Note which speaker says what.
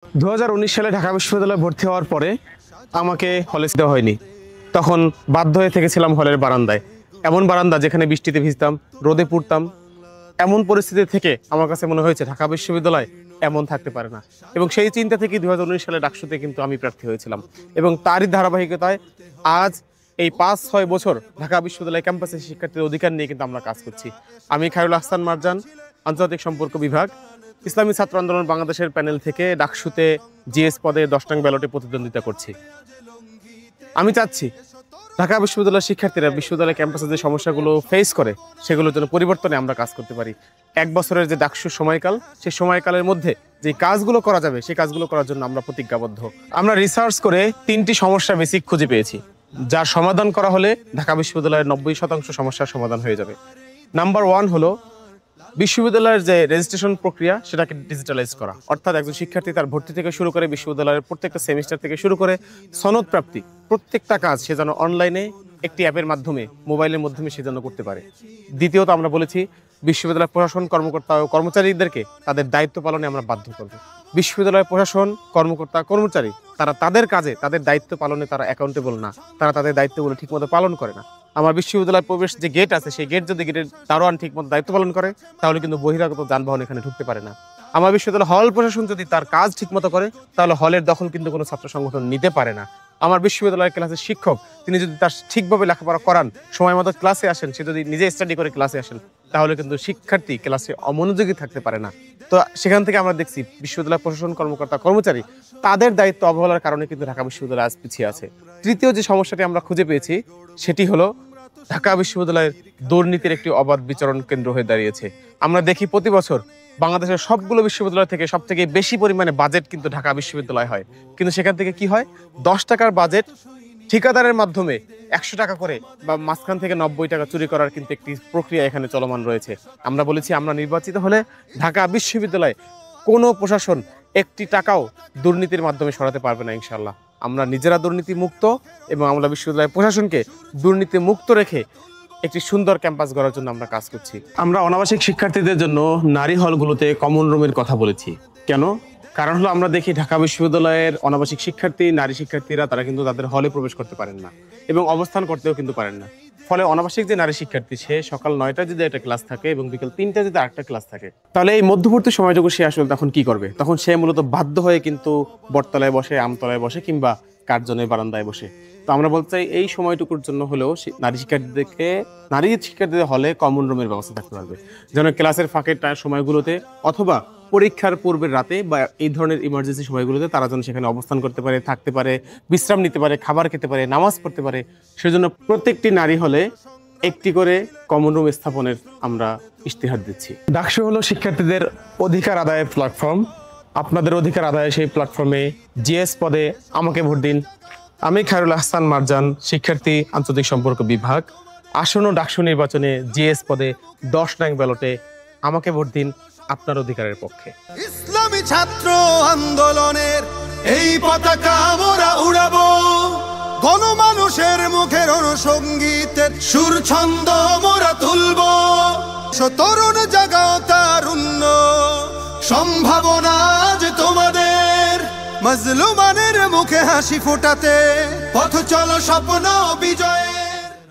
Speaker 1: 2019 সালে ঢাকা বিশ্ববিদ্যালয়ে ভর্তি হওয়ার পরে আমাকে হলে দেওয়া হয়নি। তখন বাধ্য হয়ে থেকেছিলাম হলের বারান্দায়। এমন বারান্দা যেখানে বৃষ্টিতে ভিজতাম, রোদে পুড়তাম। এমন পরিস্থিতি থেকে আমার কাছে মনে হয়েছে ঢাকা বিশ্ববিদ্যালয় এমন থাকতে পারে না। এবং সেই চিন্তা থেকে 2019 সালে ডাকসুতে কিন্তু আমি প্রার্থী হয়েছিলাম। এবং তারই ধারাবাহিকতায় আজ এই 5-6 বছর ঢাকা বিশ্ববিদ্যালয় ক্যাম্পাসে শিক্ষার্থীদের অধিকার নিয়ে কিন্তু আমরা কাজ করছি। আমি খায়রুল আহসান মারজান, আন্তর্জাতিক সম্পর্ক বিভাগ, ইসলামী ছাত্র আন্দোলন বাংলাদেশের প্যানেল থেকে ডাকসুতে জিএস পদে 10 নং ব্যালটে প্রতিদ্বন্দ্বিতা করছি। আমি চাচ্ছি ঢাকা বিশ্ববিদ্যালয়ের শিক্ষার্থীরা বিশ্ববিদ্যালয় ক্যাম্পাসে যে সমস্যাগুলো ফেস করে সেগুলোর জন্য পরিবর্তনে আমরা কাজ করতে পারি। 1 বছরের যে ডাকসুর সময়কাল, সেই সময়কালের মধ্যে যে কাজগুলো করা যাবে সেই কাজগুলো করার জন্য আমরা প্রতিজ্ঞাবদ্ধ। আমরা রিসার্চ করে 3টি সমস্যা বেসিক খুঁজে পেয়েছি, যার সমাধান করা হলে ঢাকা বিশ্ববিদ্যালয়ের 90% সমস্যার সমাধান হয়ে যাবে। নাম্বার 1 হলো বিশ্ববিদ্যালয়ের যে রেজিস্ট্রেশন প্রক্রিয়া সেটাকে ডিজিটালাইজ করা। অর্থাৎ একজন শিক্ষার্থী তার ভর্তি থেকে শুরু করে বিশ্ববিদ্যালয়ের প্রত্যেকটা সেমিস্টার থেকে শুরু করে সনদ প্রাপ্তি প্রত্যেকটা কাজ সে যেন অনলাইনে একটি অ্যাপের মাধ্যমে, মোবাইলের মাধ্যমে সে যেন করতে পারে। দ্বিতীয়ত আমরা বলেছি বিশ্ববিদ্যালয় প্রশাসন কর্মকর্তা ও কর্মচারীদেরকে তাদের দায়িত্ব পালনে আমরা বাধ্য করব। বিশ্ববিদ্যালয় প্রশাসন কর্মকর্তা কর্মচারী তারা তাদের কাজে তাদের দায়িত্ব পালনে তারা অ্যাকাউন্টেবল না, তারা তাদের দায়িত্বগুলো ঠিকমতো পালন করে না। আমার বিশ্ববিদ্যালয় প্রবেশ যে গেট আছে সেই গেট যদি গেটের দারোয়ান ঠিকমতো দায়িত্ব পালন করে তাহলে কিন্তু বহিরাগত যানবাহন এখানে ঢুকতে পারে না। আমার বিশ্ববিদ্যালয় হল প্রশাসন যদি তার কাজ ঠিকমতো করে তাহলে হলের দখল কিন্তু কোনো ছাত্র সংগঠন নিতে পারে না। আমার বিশ্ববিদ্যালয়ের ক্লাসের শিক্ষক তিনি যদি তার ঠিকভাবে লেখাপড়া করান, সময় মতো ক্লাসে আসেন, সে যদি নিজে স্টাডি করে ক্লাসে আসেন তাহলে কিন্তু শিক্ষার্থী ক্লাসে অমনোযোগী থাকতে পারে না। তো সেখান থেকে আমরা দেখছি বিশ্ববিদ্যালয় প্রশাসন কর্মকর্তা কর্মচারী তাদের দায়িত্ব অবহেলার কারণে কিন্তু ঢাকা বিশ্ববিদ্যালয় আজ পিছিয়ে আছে। তৃতীয় যে সমস্যাটি আমরা খুঁজে পেয়েছি সেটি হলো ঢাকা বিশ্ববিদ্যালয়ের দুর্নীতির একটি অবাধ বিচরণ কেন্দ্র হয়ে দাঁড়িয়েছে। আমরা দেখি প্রতি বছর বাংলাদেশের সবগুলো বিশ্ববিদ্যালয় থেকে সব থেকে বেশি পরিমাণে বাজেট কিন্তু ঢাকা বিশ্ববিদ্যালয় হয়, কিন্তু সেখান থেকে কি হয় 10 টাকার বাজেট ঠিকাদারের মাধ্যমে 100 টাকা করে বা মাঝখান থেকে 90 টাকা চুরি করার কিন্তু একটি প্রক্রিয়া এখানে চলমান রয়েছে। আমরা বলেছি আমরা নির্বাচিত হলে ঢাকা বিশ্ববিদ্যালয় কোনো প্রশাসন একটি টাকাও দুর্নীতির মাধ্যমে সরাতে পারবে না ইনশাল্লাহ। আমরা নিজেরা দুর্নীতি মুক্ত এবং আমরা বিশ্ববিদ্যালয় প্রশাসনকে দুর্নীতি মুক্ত রেখে একটি সুন্দর ক্যাম্পাস গড়ার জন্য আমরা কাজ করছি। আমরা অনাবাসিক শিক্ষার্থীদের জন্য নারী হলগুলোতে কমন রুমের কথা বলেছি। কেন? কারণ হলো আমরা দেখি ঢাকা বিশ্ববিদ্যালয়ের অনাবাসিক শিক্ষার্থী, নারী শিক্ষার্থীরা তারা কিন্তু তাদের হলে প্রবেশ করতে পারেন না এবং অবস্থান করতেও কিন্তু পারেন না। ফলে অনাবাসিক যে নারী শিক্ষার্থী সে সকাল 9টায় যদি একটা ক্লাস থাকে এবং বিকেল 3টায় যদি আরেকটা ক্লাস থাকে তাহলে এই মধ্যবর্তী সময়টুকু সে আসলে তখন কি করবে? তখন সে মূলত বাধ্য হয়ে কিন্তু বটতলায় বসে, আমতলায় বসে কিংবা কার্জনের বারান্দায় বসে। তো আমরা বলতে চাই এই সময়টুকুর জন্য হলেও নারী শিক্ষার্থীদের হলে কমন রুমের ব্যবস্থা থাকতে পারবে, যেন ক্লাসের ফাঁকের সময়গুলোতে অথবা পরীক্ষার পূর্বের রাতে বা এই ধরনের ইমার্জেন্সি সময়গুলোতে তারা যেন সেখানে অবস্থান করতে পারে, থাকতে পারে, বিশ্রাম নিতে পারে, খাবার খেতে পারে, নামাজ পড়তে পারে। সেজন্য প্রত্যেকটি নারী হলে একটি করে কমন রুম স্থাপনের আমরা ইশতেহার দিচ্ছি। ডাকসু হলো শিক্ষার্থীদের অধিকার আদায়ের প্ল্যাটফর্ম। আপনাদের অধিকার আদায়ে সেই প্ল্যাটফর্মে জিএস পদে আমাকে ভোট দিন। আমি খায়রুল আহসান মারজান, শিক্ষার্থী, আন্তর্জাতিক সম্পর্ক বিভাগ। আসন্ন ডাকসু নির্বাচনে জিএস পদে 10 নং ব্যালটে আমাকে ভোট দিন আপনার অধিকারের পক্ষে।
Speaker 2: ইসলামী ছাত্র আন্দোলনের এই পতাকা আমরা উড়াবো, গণমানুষের মুখের অনুসঙ্গীতের সুর ছন্দ মোরা তুলবো। তরুণ জাগাও তারুণ্য সম্ভাবনা আজ তোমাদের, মাজলুমানের মুখে হাসি ফোটাতে পথ চলো স্বপ্ন বিজয়ে।